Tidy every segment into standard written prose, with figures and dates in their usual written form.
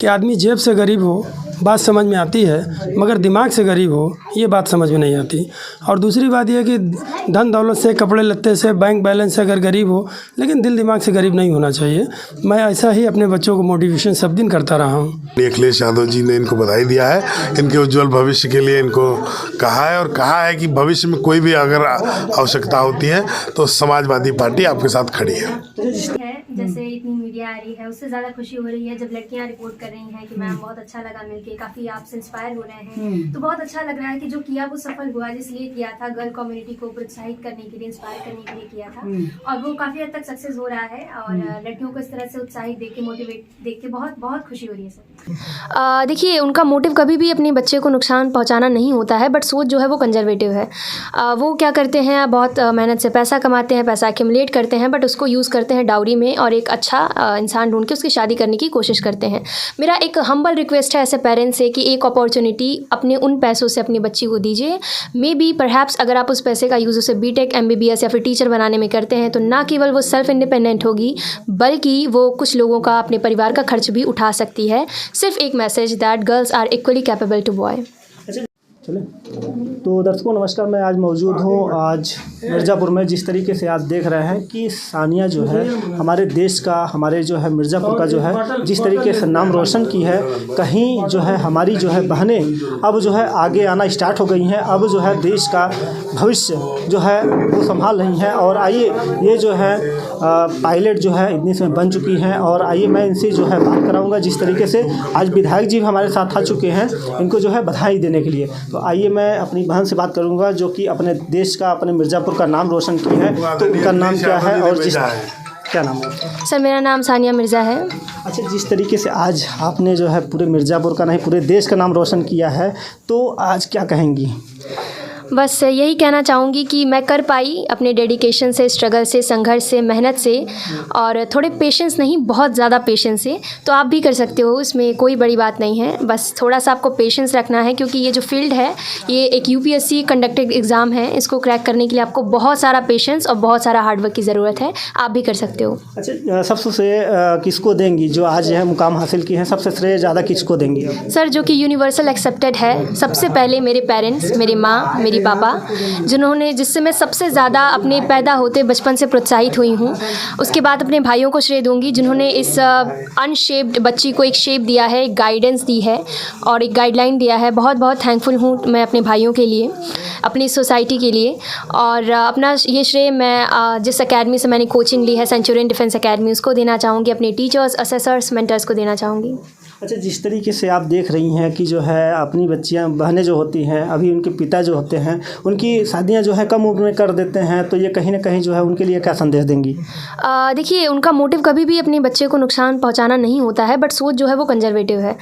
कि आदमी जेब से गरीब हो बात समझ में आती है, मगर दिमाग से गरीब हो ये बात समझ में नहीं आती। और दूसरी बात यह है कि धन दौलत से, कपड़े लत्ते से, बैंक बैलेंस से अगर गरीब हो, लेकिन दिल दिमाग से गरीब नहीं होना चाहिए। मैं ऐसा ही अपने बच्चों को मोटिवेशन सब दिन करता रहा हूँ। अखिलेश यादव जी ने इनको बधाई दिया है, इनके उज्जवल भविष्य के लिए इनको कहा है, और कहा है कि भविष्य में कोई भी अगर आवश्यकता होती है तो समाजवादी पार्टी आपके साथ खड़ी है। जैसे इतनी मीडिया आ रही है, उससे ज़्यादा खुशी हो रही है जब लड़कियां रिपोर्ट कर रही हैं कि मैम बहुत अच्छा लगा मिलके, काफ़ी आपसे इंस्पायर हो रहे हैं। तो बहुत अच्छा लग रहा है कि जो किया वो सफल हुआ, जिसलिए किया था गर्ल कम्युनिटी को प्रोत्साहित करने के लिए, इंस्पायर करने के लिए किया था, और वो काफ़ी हद तक सक्सेस हो रहा है। और लड़कियों को इस तरह से उत्साहित देख के, मोटिवेट देख के बहुत बहुत खुशी हो रही है सर। देखिए, उनका मोटिव कभी भी अपने बच्चे को नुकसान पहुँचाना नहीं होता है, बट सोच जो है वो कंजर्वेटिव है। वो क्या करते हैं, बहुत मेहनत से पैसा कमाते हैं, पैसा एक्यूमुलेट करते हैं, बट उसको यूज़ करते हैं डाउरी में, और एक अच्छा इंसान ढूंढ के उसकी शादी करने की कोशिश करते हैं। मेरा एक हम्बल रिक्वेस्ट है ऐसे पेरेंट्स से कि एक अपॉर्चुनिटी अपने उन पैसों से अपनी बच्ची को दीजिए। मे बी परहैप्स अगर आप उस पैसे का यूज़ उसे बीटेक, एमबीबीएस या फिर टीचर बनाने में करते हैं, तो ना केवल वो सेल्फ इंडिपेंडेंट होगी, बल्कि वो कुछ लोगों का, अपने परिवार का खर्च भी उठा सकती है। सिर्फ एक message that girls are equally capable to boy. चले तो दर्शकों नमस्कार, मैं आज मौजूद हूँ आज मिर्ज़ापुर में। जिस तरीके से आप देख रहे हैं कि सानिया जो है हमारे देश का, हमारे जो है मिर्ज़ापुर का जो है जिस तरीके से नाम रोशन की है, कहीं जो है हमारी जो है बहनें अब जो है आगे आना स्टार्ट हो गई हैं। अब जो है देश का भविष्य जो है वो संभाल रही हैं। और आइए, ये जो है पायलट जो है इतनी समय बन चुकी हैं, और आइए मैं इनसे जो है बात कराऊँगा। जिस तरीके से आज विधायक जी हमारे साथ आ चुके हैं इनको जो है बधाई देने के लिए, तो आइए मैं अपनी बहन से बात करूंगा जो कि अपने देश का, अपने मिर्ज़ापुर का नाम रोशन की है। तो उनका नाम क्या है और क्या नाम है? सर, मेरा नाम सानिया मिर्ज़ा है। अच्छा, जिस तरीके से आज आपने जो है पूरे मिर्ज़ापुर का नहीं पूरे देश का नाम रोशन किया है, तो आज क्या कहेंगी? बस यही कहना चाहूँगी कि मैं कर पाई अपने डेडिकेशन से, स्ट्रगल से, संघर्ष से, मेहनत से, और थोड़े पेशेंस नहीं, बहुत ज़्यादा पेशेंस से। तो आप भी कर सकते हो, इसमें कोई बड़ी बात नहीं है। बस थोड़ा सा आपको पेशेंस रखना है, क्योंकि ये जो फील्ड है ये एक यूपीएससी कंडक्टेड एग्ज़ाम है। इसको क्रैक करने के लिए आपको बहुत सारा पेशेंस और बहुत सारा हार्डवर्क की ज़रूरत है। आप भी कर सकते हो। अच्छा, सबसे श्रेय किसको देंगी जो आज है मुकाम हासिल की है? सबसे श्रेय ज़्यादा किसको देंगी? सर, जो कि यूनिवर्सल एक्सेप्टेड है, सबसे पहले मेरे पेरेंट्स, मेरी माँ, मेरी पापा, जिससे मैं सबसे ज़्यादा अपने पैदा होते बचपन से प्रोत्साहित हुई हूँ। उसके बाद अपने भाइयों को श्रेय दूंगी, जिन्होंने इस अनशेप्ड बच्ची को एक शेप दिया है, एक गाइडेंस दी है और एक गाइडलाइन दिया है। बहुत बहुत थैंकफुल हूँ मैं अपने भाइयों के लिए, अपनी सोसाइटी के लिए। और अपना ये श्रेय मैं जिस एकेडमी से मैंने कोचिंग ली है, सेंचुरियन डिफेंस एकेडमी, उसको देना चाहूँगी, अपने टीचर्स, असेसर्स, मेंटर्स को देना चाहूँगी। अच्छा, जिस तरीके से आप देख रही हैं कि जो है अपनी बच्चियां, बहनें जो होती हैं, अभी उनके पिता जो होते हैं उनकी शादियां जो है कम उम्र में कर देते हैं, तो ये कहीं ना कहीं जो है उनके लिए क्या संदेश देंगी? देखिए, उनका मोटिव कभी भी अपने बच्चे को नुकसान पहुंचाना नहीं होता है, बट सोच जो है वो कंजर्वेटिव है।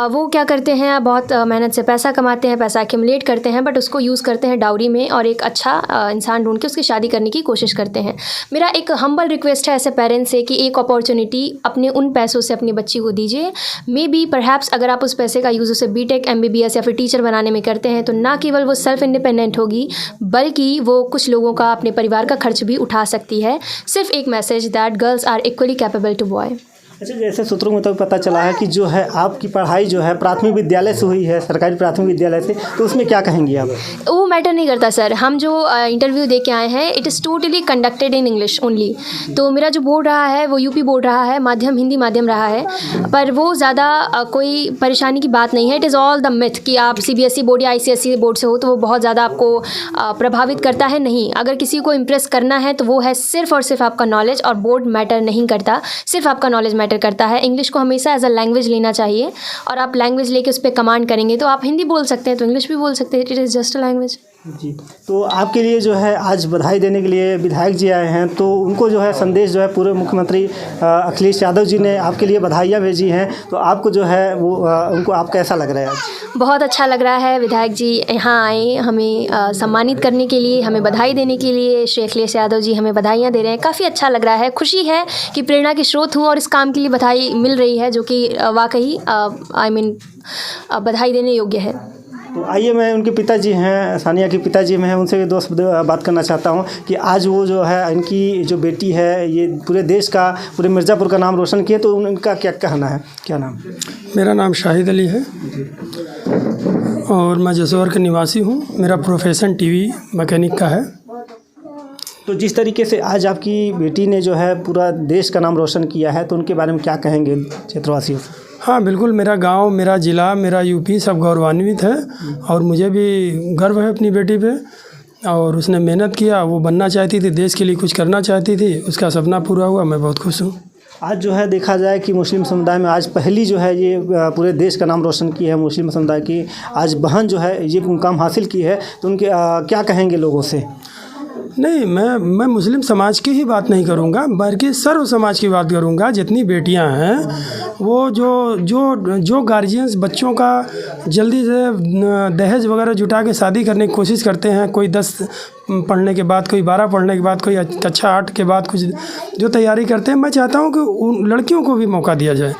वो क्या करते हैं, बहुत मेहनत से पैसा कमाते हैं, पैसा एक्यूमुलेट करते हैं, बट उसको यूज़ करते हैं डाउरी में, और एक अच्छा इंसान ढूंढ के उसकी शादी करने की कोशिश करते हैं। मेरा एक हम्बल रिक्वेस्ट है ऐसे पेरेंट्स से कि एक अपॉर्चुनिटी अपने उन पैसों से अपनी बच्ची को दीजिए। मे बी परहैप्स अगर आप उस पैसे का यूज़ उसे बीटेक, एमबीबीएस या फिर टीचर बनाने में करते हैं, तो ना केवल वो सेल्फ इंडिपेंडेंट होगी, बल्कि वो कुछ लोगों का, अपने परिवार का खर्च भी उठा सकती है। सिर्फ एक message that girls are equally capable to boy. अच्छा, जैसे सूत्रों में तो पता चला है कि जो है आपकी पढ़ाई जो है प्राथमिक विद्यालय से हुई है, सरकारी प्राथमिक विद्यालय से, तो उसमें क्या कहेंगी आप? वो मैटर नहीं करता सर। हम जो इंटरव्यू दे के आए हैं, it is totally conducted in English only. तो मेरा जो बोर्ड रहा है वो यूपी बोर्ड रहा है, माध्यम हिंदी माध्यम रहा है, पर वो ज़्यादा कोई परेशानी की बात नहीं है। It is all the myth कि आप सीबीएसई बोर्ड या आईसीएसई बोर्ड से हो तो वो बहुत ज़्यादा आपको प्रभावित करता है। नहीं, अगर किसी को इम्प्रेस करना है तो वो है सिर्फ और सिर्फ आपका नॉलेज, और बोर्ड मैटर नहीं करता, सिर्फ आपका नॉलेज मैटर करता है। इंग्लिश को हमेशा एज अ लैंग्वेज लेना चाहिए, और आप लैंग्वेज लेके उस पर कमांड करेंगे तो आप हिंदी बोल सकते हैं तो इंग्लिश भी बोल सकते हैं। It is just a language. जी, तो आपके लिए जो है आज बधाई देने के लिए विधायक जी आए हैं, तो उनको जो है संदेश जो है पूर्व मुख्यमंत्री अखिलेश यादव जी ने आपके लिए बधाइयाँ भेजी हैं, तो आपको जो है वो उनको आप कैसा लग रहा है आज? बहुत अच्छा लग रहा है। विधायक जी यहाँ आए हमें सम्मानित करने के लिए, हमें बधाई देने के लिए। श्री अखिलेश यादव जी हमें बधाइयाँ दे रहे हैं, काफ़ी अच्छा लग रहा है। खुशी है कि प्रेरणा के स्रोत हूँ और इस काम के लिए बधाई मिल रही है, जो कि वाकई बधाई देने योग्य है। तो आइए, मैं उनके पिताजी हैं, सानिया के पिताजी में हैं, उनसे भी 2 शब्द बात करना चाहता हूं कि आज वो जो है इनकी जो बेटी है ये पूरे देश का, पूरे मिर्ज़ापुर का नाम रोशन किए, तो उनका क्या कहना है? क्या नाम? मेरा नाम शाहिद अली है और मैं जसोर का निवासी हूँ। मेरा प्रोफेशन टीवी मैकेनिक का है। तो जिस तरीके से आज आपकी बेटी ने जो है पूरा देश का नाम रोशन किया है, तो उनके बारे में क्या कहेंगे क्षेत्रवासियों से? हाँ बिल्कुल, मेरा गांव, मेरा ज़िला, मेरा यूपी सब गौरवान्वित है और मुझे भी गर्व है अपनी बेटी पे। और उसने मेहनत किया, वो बनना चाहती थी, देश के लिए कुछ करना चाहती थी, उसका सपना पूरा हुआ। मैं बहुत खुश हूँ। आज जो है देखा जाए कि मुस्लिम समुदाय में आज पहली जो है ये पूरे देश का नाम रोशन की है मुस्लिम समुदाय की, आज बहन जो है ये मुकाम हासिल की है, तो उनके क्या कहेंगे लोगों से? नहीं, मैं मुस्लिम समाज की ही बात नहीं करूँगा, बल्कि सर्व समाज की बात करूँगा। जितनी बेटियां हैं वो जो गार्जियंस बच्चों का जल्दी से दहेज वगैरह जुटा के शादी करने की कोशिश करते हैं, कोई 10 पढ़ने के बाद, कोई 12 पढ़ने के बाद, कोई कक्षा 8 के बाद कुछ जो तैयारी करते हैं, मैं चाहता हूं कि उन लड़कियों को भी मौका दिया जाए।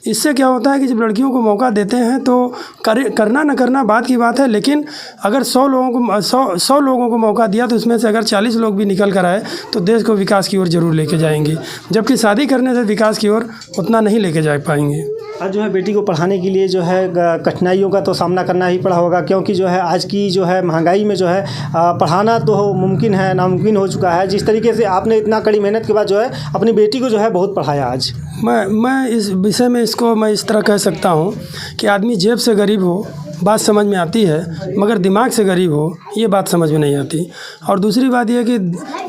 इससे क्या होता है कि जब लड़कियों को मौका देते हैं तो करना न करना बात की बात है, लेकिन अगर 100 लोगों को मौका दिया तो उसमें से अगर 40 लोग भी निकल कर आए तो देश को विकास की ओर ज़रूर लेके जाएंगे, जबकि शादी करने से विकास की ओर उतना नहीं लेके जा पाएंगे। आज जो है बेटी को पढ़ाने के लिए जो है कठिनाइयों का तो सामना करना ही पड़ा होगा, क्योंकि जो है आज की जो है महंगाई में जो है पढ़ाना तो मुमकिन है, नामुमकिन हो चुका है। जिस तरीके से आपने इतना कड़ी मेहनत के बाद जो है अपनी बेटी को जो है बहुत पढ़ाया आज। मैं इस विषय में इसको मैं इस तरह कह सकता हूँ कि आदमी जेब से गरीब हो बात समझ में आती है, मगर दिमाग से गरीब हो ये बात समझ में नहीं आती। और दूसरी बात यह कि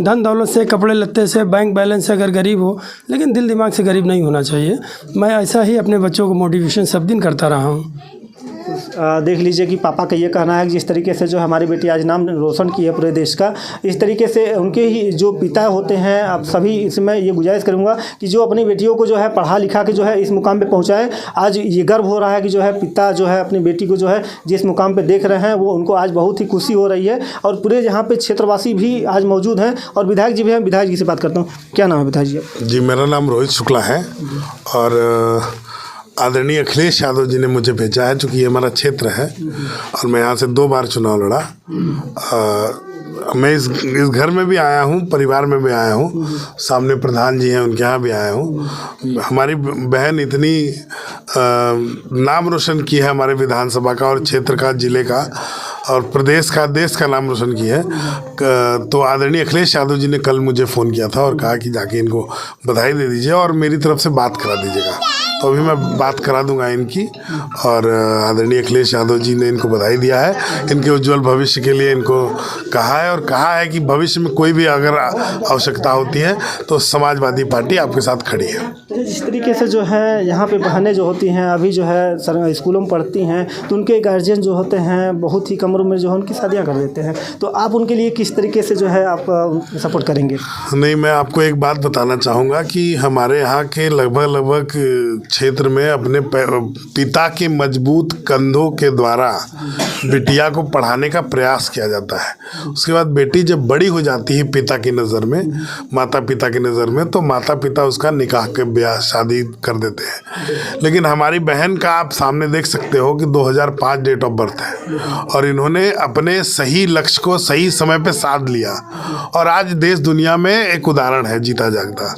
धन दौलत से, कपड़े लत्ते से, बैंक बैलेंस से अगर गरीब हो, लेकिन दिल दिमाग से गरीब नहीं होना चाहिए। मैं ऐसा ही अपने बच्चों को मोटिवेशन सब दिन करता रहा हूँ। देख लीजिए कि पापा का ये कहना है कि जिस तरीके से जो हमारी बेटी आज नाम रोशन की है पूरे देश का, इस तरीके से उनके ही जो पिता होते हैं, आप सभी इसमें ये गुजारिश करूँगा कि जो अपनी बेटियों को जो है पढ़ा लिखा के जो है इस मुकाम पे पहुँचाए। आज ये गर्व हो रहा है कि जो है पिता जो है अपनी बेटी को जो है जिस मुकाम पे देख रहे हैं वो उनको आज बहुत ही खुशी हो रही है। और पूरे यहाँ पे क्षेत्रवासी भी आज मौजूद हैं और विधायक जी भी हैं। विधायक जी से बात करता हूँ, क्या नाम है विधायक जी? जी, मेरा नाम रोहित शुक्ला है और आदरणीय अखिलेश यादव जी ने मुझे भेजा है, चूँकि ये हमारा क्षेत्र है और मैं यहाँ से 2 बार चुनाव लड़ा। मैं इस घर में भी आया हूँ, परिवार में भी आया हूँ, सामने प्रधान जी हैं उनके यहाँ भी आया हूँ। हमारी बहन इतनी नाम रोशन की है हमारे विधानसभा का और क्षेत्र का, जिले का और प्रदेश का, देश का नाम रोशन की है। तो आदरणीय अखिलेश यादव जी ने कल मुझे फ़ोन किया था और कहा कि जाके इनको बधाई दे दीजिए और मेरी तरफ से बात करा दीजिएगा। तो अभी मैं बात करा दूंगा इनकी। और आदरणीय अखिलेश यादव जी ने इनको बधाई दिया है, इनके उज्जवल भविष्य के लिए इनको कहा है और कहा है कि भविष्य में कोई भी अगर आवश्यकता होती है तो समाजवादी पार्टी आपके साथ खड़ी है। तो जिस तरीके से जो है यहाँ पे बहनें जो होती हैं अभी जो है स्कूलों में पढ़ती हैं, तो उनके गार्जियन जो होते हैं बहुत ही कम उम्र में जो है उनकी शादियाँ कर देते हैं, तो आप उनके लिए किस तरीके से जो है आप सपोर्ट करेंगे? नहीं, मैं आपको एक बात बताना चाहूँगा कि हमारे यहाँ के लगभग क्षेत्र में अपने पिता के मजबूत कंधों के द्वारा बिटिया को पढ़ाने का प्रयास किया जाता है। उसके बाद बेटी जब बड़ी हो जाती है पिता की नज़र में, माता पिता की नज़र में, तो माता पिता उसका निकाह के ब्याह शादी कर देते हैं। लेकिन हमारी बहन का आप सामने देख सकते हो कि 2005 डेट ऑफ बर्थ है और इन्होंने अपने सही लक्ष्य को सही समय पे साध लिया और आज देश दुनिया में एक उदाहरण है जीता जागता।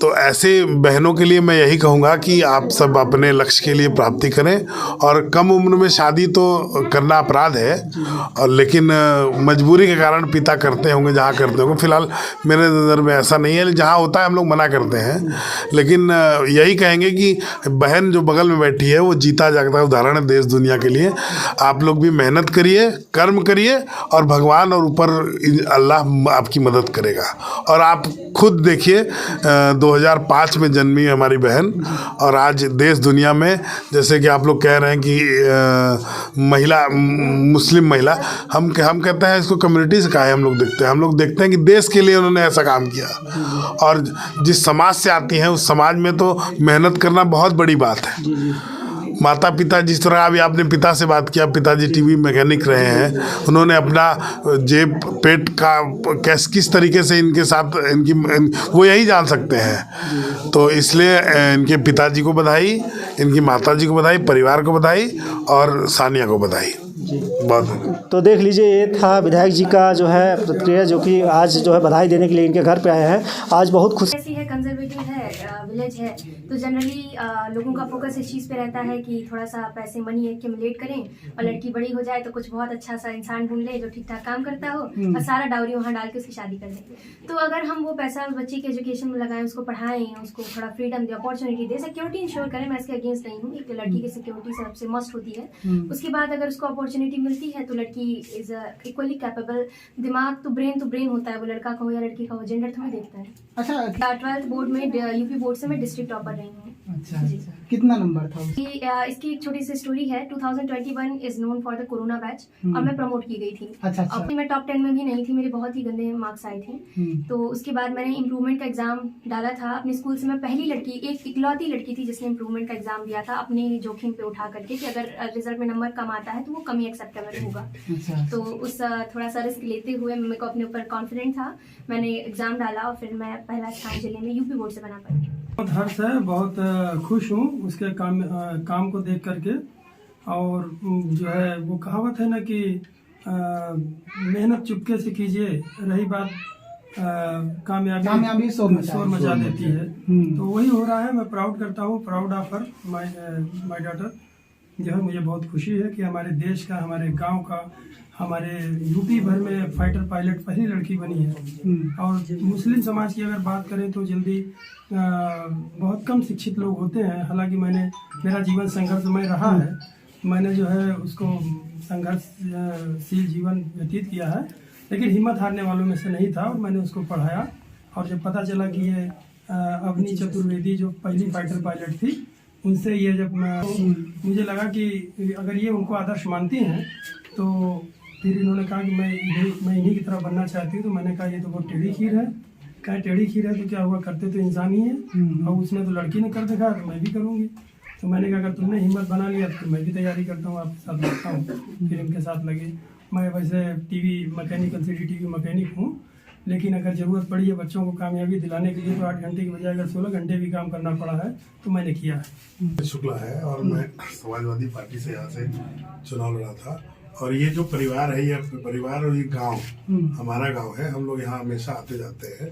तो ऐसे बहनों के लिए मैं यही कहूँगा कि आप सब अपने लक्ष्य के लिए प्राप्ति करें और कम उम्र में शादी तो करना अपराध है और लेकिन मजबूरी के कारण पिता करते होंगे जहाँ करते होंगे। फिलहाल मेरे नज़र में ऐसा नहीं है, जहाँ होता है हम लोग मना करते हैं, लेकिन यही कहेंगे कि बहन जो बगल में बैठी है वो जीता जागता उदाहरण है देश दुनिया के लिए। आप लोग भी मेहनत करिए, कर्म करिए और भगवान और ऊपर अल्लाह आपकी मदद करेगा। और आप खुद देखिए 2005 में जन्मी हमारी बहन और आज देश दुनिया में, जैसे कि आप लोग कह रहे हैं कि महिला, मुस्लिम महिला, हम कहते हैं इसको कम्युनिटी से कहा है। हम लोग देखते हैं कि देश के लिए उन्होंने ऐसा काम किया और जिस समाज से आती हैं उस समाज में तो मेहनत करना बहुत बड़ी बात है। माता पिता, जिस तरह अभी आपने पिता से बात किया, पिताजी टीवी मैकेनिक रहे हैं, उन्होंने अपना जेब पेट का किस तरीके से इनके साथ वो यही जान सकते हैं। तो इसलिए इनके पिताजी को बधाई, इनकी माताजी को बधाई, परिवार को बधाई और सानिया को बधाई। बहुत। तो देख लीजिए, ये था विधायक जी का जो है प्रतिक्रिया, जो कि आज जो है बधाई देने के लिए इनके घर पे आए हैं। आज बहुत खुशी ऐसी है, कंजर्वेटिव है, विलेज है, तो जनरली लोगों का फोकस इस चीज़ पे रहता है कि थोड़ा सा पैसे मनी एक्यूमुलेट करें और लड़की बड़ी हो जाए तो कुछ बहुत अच्छा सा इंसान ढूंढ ले जो ठीक ठाक काम करता हो और सारा डाउरी वहाँ डाल के उसकी शादी कर दें। तो अगर हम वो पैसा उस बच्ची के एजुकेशन में लगाएं, उसको पढ़ाएं, उसको थोड़ा फ्रीडम दे, अपॉर्चुनिटी दे, सिक्योरिटी इंश्योर करें, मैं इसके अगेंस्ट नहीं हूँ, एक लड़की की सिक्योरिटी सबसे मस्ट होती है। उसके बाद अगर उसको अपॉर्चुनिटी मिलती है तो लड़की इज इक्वली कैपेबल। दिमाग तो ब्रेन होता है, वो लड़का का हो या लड़की का हो, जेंडर थोड़ी देखता है। अच्छा 12th बोर्ड में यूपी बोर्ड से मैं डिस्ट्रिक्ट टॉपर रही हूँ। अच्छा अच्छा, कितना नंबर था उसका? इसकी एक छोटी सी स्टोरी है। 2021 is known for the corona batch और मैं प्रमोट की गई थी। अच्छा अच्छा। अब मैं टॉप 10 में भी नहीं थी, मेरे बहुत ही गंदे मार्क्स आए थे। तो उसके बाद मैंने इम्प्रूवमेंट का एग्जाम डाला था अपने स्कूल से। मैं पहली लड़की, एक इकलौती लड़की थी जिसने इम्प्रूवमेंट का एग्जाम दिया था अपने जोखिम पे उठा करके कि अगर रिजल्ट में नंबर कम आता है तो वो कम ही एक्सेप्टेबल होगा। अच्छा तो उस थोड़ा सा रिस्क लेते हुए मेरे को अपने ऊपर कॉन्फिडेंट था, मैंने एग्जाम डाला और फिर मैं पहला स्थान जिले में यूपी बोर्ड से बना पाई। बहुत हर्ष है, बहुत खुश हूँ उसके काम को देख करके। और जो है वो कहावत है ना कि मेहनत चुपके से कीजिए, रही बात कामयाबी शोर मचा देती है। तो वही हो रहा है। मैं प्राउड करता हूँ, proud of her my daughter. जो है मुझे बहुत खुशी है कि हमारे देश का, हमारे गांव का, हमारे यूपी भर में फाइटर पायलट पहली लड़की बनी है। और मुस्लिम समाज की अगर बात करें तो जल्दी बहुत कम शिक्षित लोग होते हैं। हालांकि मेरा जीवन संघर्षमय रहा है, मैंने जो है उसको संघर्षशील जीवन व्यतीत किया है, लेकिन हिम्मत हारने वालों में से नहीं था और मैंने उसको पढ़ाया। और जब पता चला कि ये अवनी चतुर्वेदी जो पहली फाइटर पायलट थी, उनसे ये जब मुझे लगा कि अगर ये उनको आदर्श मानती हैं तो फिर इन्होंने कहा कि मैं इन्हीं की तरह बनना चाहती हूँ। तो मैंने कहा ये तो बहुत टेढ़ी खीर है। कहा टेढ़ी खीर है तो क्या हुआ, करते तो इंसान ही है, और उसने तो लड़की ने कर देखा तो मैं भी करूँगी। तो मैंने कहा अगर तुमने हिम्मत बना लिया तो मैं भी तैयारी करता हूँ, आपके साथ लगता हूँ। फिर इनके साथ लगे। मैं वैसे टीवी मैकेनिकल CCTV मैकेनिक हूँ, लेकिन अगर ज़रूरत पड़ी है बच्चों को कामयाबी दिलाने के लिए तो 8 घंटे की बजाय अगर 16 घंटे भी काम करना पड़ा है तो मैंने किया है। शुक्ला है और मैं समाजवादी पार्टी से यहाँ से चुनाव लड़ा था। और ये जो परिवार है, ये परिवार और ये गांव हमारा गांव है। हम लोग यहाँ हमेशा आते जाते हैं।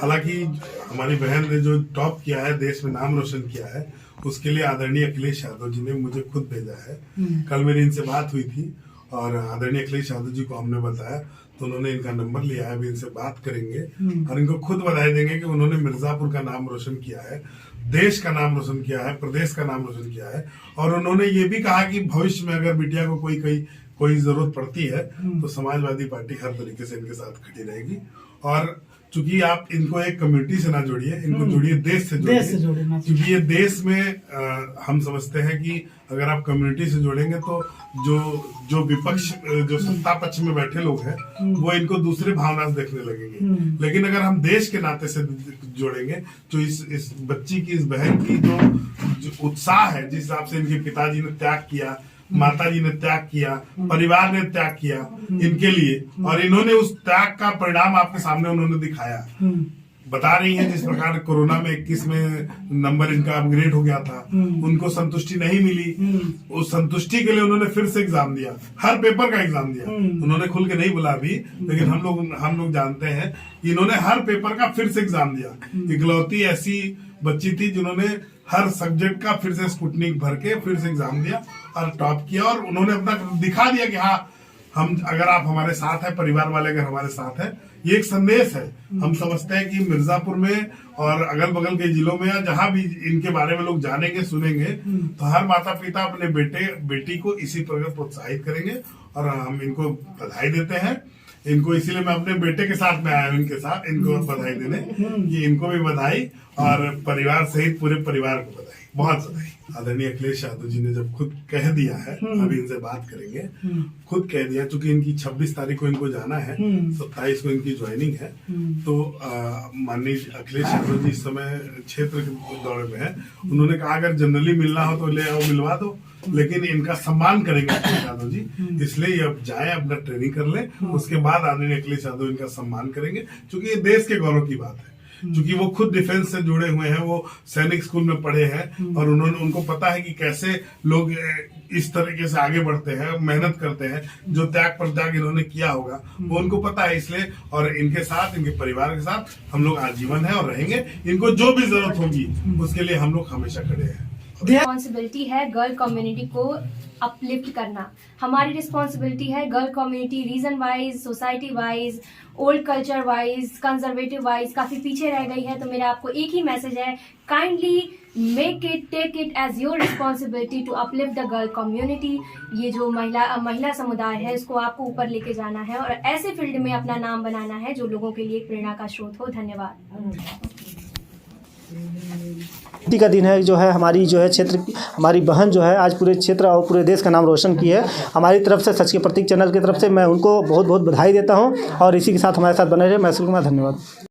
हालांकि हमारी बहन ने जो टॉप किया है, देश में नाम रोशन किया है, उसके लिए आदरणीय अखिलेश यादव जी ने मुझे खुद भेजा है। कल मेरी इनसे बात हुई थी और आदरणीय अखिलेश यादव जी को हमने बताया तो उन्होंने इनका नंबर लिया है। अभी इनसे बात करेंगे और इनको खुद बधाई देंगे कि उन्होंने मिर्जापुर का नाम रोशन किया है, देश का नाम रोशन किया है, प्रदेश का नाम रोशन किया है। और उन्होंने ये भी कहा कि भविष्य में अगर बिटिया को कोई जरूरत पड़ती है तो समाजवादी पार्टी हर तरीके से इनके साथ खड़ी रहेगी। और चूंकि आप इनको एक कम्युनिटी से ना जोड़िए, इनको जोड़िए देश से जोड़िए, क्योंकि ये देश में हम समझते हैं कि अगर आप कम्युनिटी से जोड़ेंगे तो जो विपक्ष, जो सत्ता पक्ष में बैठे लोग हैं वो इनको दूसरे भावना से देखने लगेंगे। लेकिन अगर हम देश के नाते से जोड़ेंगे तो इस बच्ची की, इस बहन की जो उत्साह है, जिस हिसाब से इनके पिताजी ने त्याग किया, माताजी ने त्याग किया, परिवार ने त्याग किया इनके लिए, और इन्होंने उस त्याग का परिणाम आपके सामने उन्होंने दिखाया। बता रही हैं जिस प्रकार कोरोना में 21 में नंबर इनका अपग्रेड हो गया था, उनको संतुष्टि नहीं मिली। उस संतुष्टि के लिए उन्होंने फिर से एग्जाम दिया, हर पेपर का एग्जाम दिया। उन्होंने खुल के नहीं बोला अभी, लेकिन हम लोग जानते हैं कि इन्होंने हर पेपर का फिर से एग्जाम दिया। इकलौती ऐसी बच्ची थी जिन्होंने हर सब्जेक्ट का फिर से स्पुटनिक भर के फिर से एग्जाम दिया और टॉप किया। और उन्होंने अपना दिखा दिया कि हाँ, हम अगर आप हमारे साथ हैं, परिवार वाले अगर हमारे साथ हैं, ये एक संदेश है। हम समझते हैं कि मिर्जापुर में और अगल बगल के जिलों में या जहां भी इनके बारे में लोग जानेंगे, सुनेंगे, तो हर माता पिता अपने बेटी को इसी प्रकार प्रोत्साहित करेंगे। और हम इनको बधाई देते हैं। इनको इसीलिए मैं अपने बेटे के साथ में आया हूँ, इनके साथ इनको बधाई देने, कि इनको भी बधाई और परिवार सहित पूरे परिवार को बधाई, बहुत बधाई। आदरणीय अखिलेश यादव जी ने जब खुद कह दिया है, अभी इनसे बात करेंगे, खुद कह दिया, चूंकि इनकी 26 तारीख को इनको जाना है, 27 को इनकी ज्वाइनिंग है, तो माननीय अखिलेश यादव जी इस समय क्षेत्र के दौरे में है। उन्होंने कहा अगर जनरली मिलना हो तो ले आओ, मिलवा दो, लेकिन इनका सम्मान करेंगे अखिलेश यादव जी, इसलिए ये अब जाए, अपना ट्रेनिंग कर ले, उसके बाद आदरणीय अखिलेश यादव इनका सम्मान करेंगे, क्योंकि ये देश के गौरव की बात है। क्योंकि वो खुद डिफेंस से जुड़े हुए हैं, वो सैनिक स्कूल में पढ़े हैं और उनको पता है कि कैसे लोग इस तरीके से आगे बढ़ते हैं, मेहनत करते हैं। जो त्याग प्रत्याग इन्होंने किया होगा वो उनको पता है, इसलिए और इनके साथ, इनके परिवार के साथ हम लोग आजीवन है और रहेंगे। इनको जो भी जरूरत होगी उसके लिए हम लोग हमेशा खड़े हैं। रिस्पॉन्सिबिलिटी है गर्ल कम्युनिटी को अपलिफ्ट करना। हमारी रिस्पॉन्सिबिलिटी है girl community region wise, society wise, old culture wise, conservative wise काफ़ी पीछे रह गई है। तो मेरा आपको एक ही मैसेज है, kindly take it as your responsibility to uplift the girl community. ये जो महिला समुदाय है इसको आपको ऊपर लेके जाना है और ऐसे फील्ड में अपना नाम बनाना है जो लोगों के लिए एक प्रेरणा का स्रोत हो। धन्यवाद। बेटी का दिन है जो है हमारी जो है क्षेत्र की हमारी बहन जो है आज पूरे क्षेत्र और पूरे देश का नाम रोशन की है। हमारी तरफ से सच के प्रतीक चैनल की तरफ से मैं उनको बहुत बहुत बधाई देता हूं और इसी के साथ हमारे साथ बने रहे। मैं धन्यवाद।